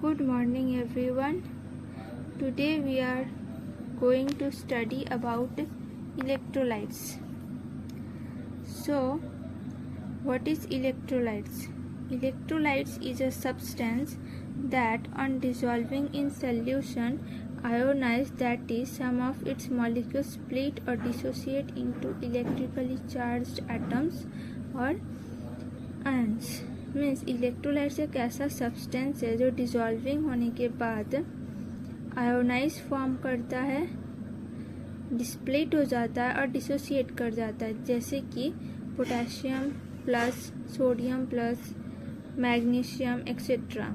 Good morning everyone. Today we are going to study about electrolytes. So what is electrolytes? Electrolytes is a substance that on dissolving in solution ionize, that is some of its molecules split or dissociate into electrically charged atoms or ions. Means electrolytes एक ऐसा substance है जो dissolving होने के बाद ionise form करता है, डिस्प्लेट हो जाता है और डिसोसिएट कर जाता है, जैसे कि potassium plus, sodium plus, magnesium etcetera.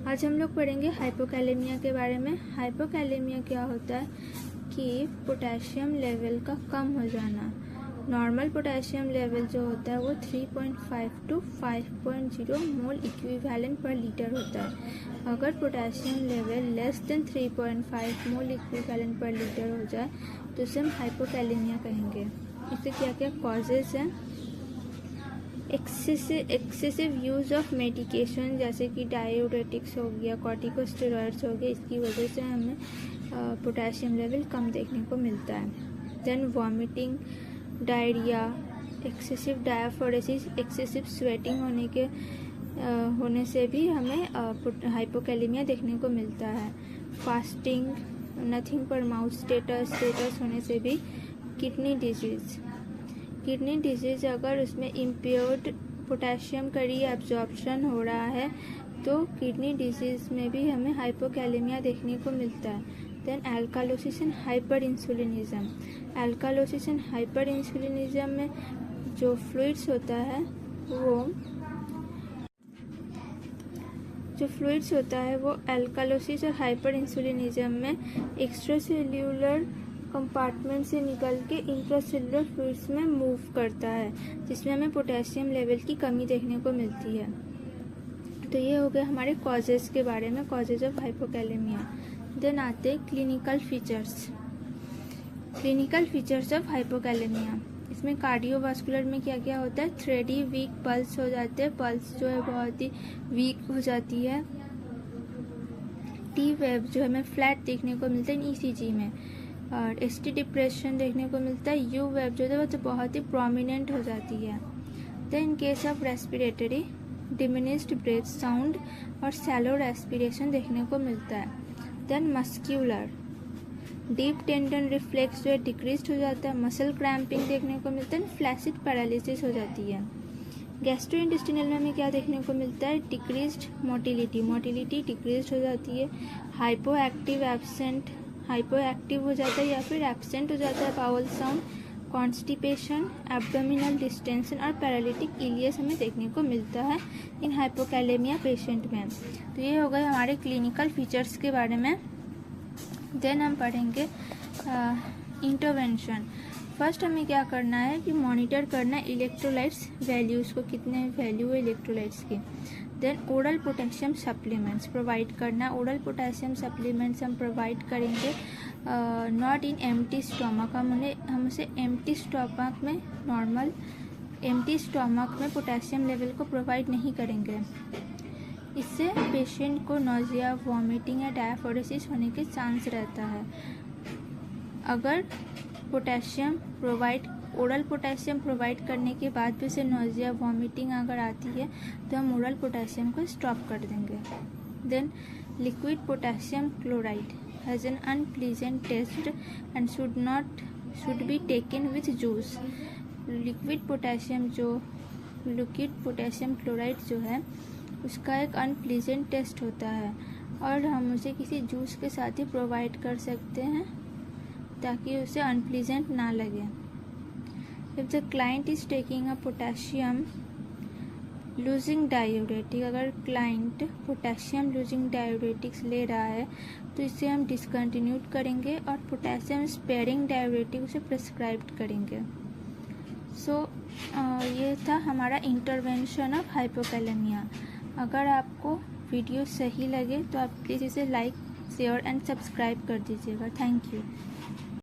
आज हम लोग पढ़ेंगे हाइपोकैलेमिया के बारे में. हाइपोकैलेमिया क्या होता है कि पोटेशियम लेवल का कम हो जाना. नॉर्मल पोटेशियम लेवल जो होता है वो 3.5 to 5.0 मोल इक्विवेलेंट पर लीटर होता है. अगर पोटेशियम लेवल लेस देन 3.5 मोल इक्विवेलेंट पर लीटर हो जाए तो उसे हम हाइपोकैलेमिया कहेंगे. इससे क्या क्या कॉजेज़ हैं? एक्सेसिव यूज़ ऑफ मेडिकेशन जैसे कि डायूरेटिक्स हो गया, कॉर्टिकोस्टेरॉइड्स हो गया, इसकी वजह से हमें पोटेशियम लेवल कम देखने को मिलता है. Then vomiting, diarrhoea, excessive diaphoresis, excessive sweating होने से भी हमें हाइपोकैलेमिया देखने को मिलता है. Fasting, nothing per mouth status होने से भी. किडनी डिजीज़ अगर उसमें इम्प्योर्ड पोटेशियम का रीअब्जॉर्प्शन हो रहा है तो किडनी डिजीज़ में भी हमें हाइपोकैलेमिया देखने को मिलता है. Then alkalosis and hyper insulinism. Alkalosis and hyper insulinism में जो फ्लूइड्स होता है वो एल्कालोसिस और हाइपर इंसुलिनिज्म में एक्स्ट्रासेल्यूलर कंपार्टमेंट से निकल के इंट्रासेल्युलर फ्लूइड्स में मूव करता है, जिसमें हमें पोटेशियम लेवल की कमी देखने को मिलती है. तो ये हो गए हमारे कॉजेज़ के बारे में, कॉजेज़ ऑफ हाइपोकैलेमिया. देन आते क्लिनिकल फीचर्स ऑफ हाइपोकैलेमिया. इसमें कार्डियोवास्कुलर में क्या क्या होता है? थ्रेडी वीक पल्स हो जाते हैं, पल्स जो है बहुत ही वीक हो जाती है. टी वेव जो हमें फ्लैट देखने को मिलता है ईसीजी में. और एसटी डिप्रेशन देखने को मिलता है. यू वेव जो है वो तो बहुत ही प्रोमिनेंट हो जाती है. Then in case of respiratory, diminished breath sound और सैलो रेस्पिरेशन देखने को मिलता है. Then muscular, deep tendon reflex जो है डिक्रीज हो जाता है. मसल क्रैम्पिंग देखने को मिलता है. फ्लैसिड पैरालिसिस हो जाती है. गैस्ट्रोइंटेस्टिनल में हमें क्या देखने को मिलता है? डिक्रीज्ड मोटिलिटी डिक्रीज हो जाती है. हाइपोएक्टिव हो जाता है या फिर एब्सेंट हो जाता है bowel sound. Constipation, abdominal distension और पैरालिटिक इलियस हमें देखने को मिलता है इन हाइपोकैलेमिया पेशेंट में. तो ये हो गए हमारे क्लिनिकल फीचर्स के बारे में. देन हम पढ़ेंगे इंटरवेंशन. फर्स्ट हमें क्या करना है कि मॉनिटर करना है इलेक्ट्रोलाइट्स वैल्यूज़ को, कितने वैल्यू है इलेक्ट्रोलाइट्स की. Then oral potassium supplements provide करना. ओरल पोटेशियम सप्लीमेंट्स हम प्रोवाइड करेंगे नॉट इन एम्प्टी स्टोमक. हम उसे एम्प्टी स्टोमक में, नॉर्मल एम्प्टी स्टोमक में पोटेशियम लेवल को प्रोवाइड नहीं करेंगे. इससे पेशेंट को नोजिया, वॉमिटिंग या डायाफोरेसिस होने के चांस रहता है. अगर ओरल पोटेशियम प्रोवाइड करने के बाद भी उसे नोजिया, वॉमिटिंग अगर आती है तो हम ओरल पोटेशियम को स्टॉप कर देंगे. Then liquid potassium chloride has an unpleasant taste and should be taken with juice. Liquid potassium chloride जो है उसका एक अनप्लीजेंट टेस्ट होता है और हम उसे किसी जूस के साथ ही प्रोवाइड कर सकते हैं ताकि उसे अनप्लीजेंट ना लगे. If the client is taking a potassium losing diuretic, अगर क्लाइंट पोटेशियम लूजिंग डायूरेटिक्स ले रहा है तो इसे हम डिसकंटिन्यू करेंगे और पोटेशियम स्पेयरिंग डायूरेटिक उसे प्रिस्क्राइब करेंगे. सो ये था हमारा इंटरवेंशन ऑफ हाइपोकैलेमिया. अगर आपको वीडियो सही लगे तो आप प्लीज़ इसे लाइक, शेयर एंड सब्सक्राइब कर दीजिएगा. Thank you.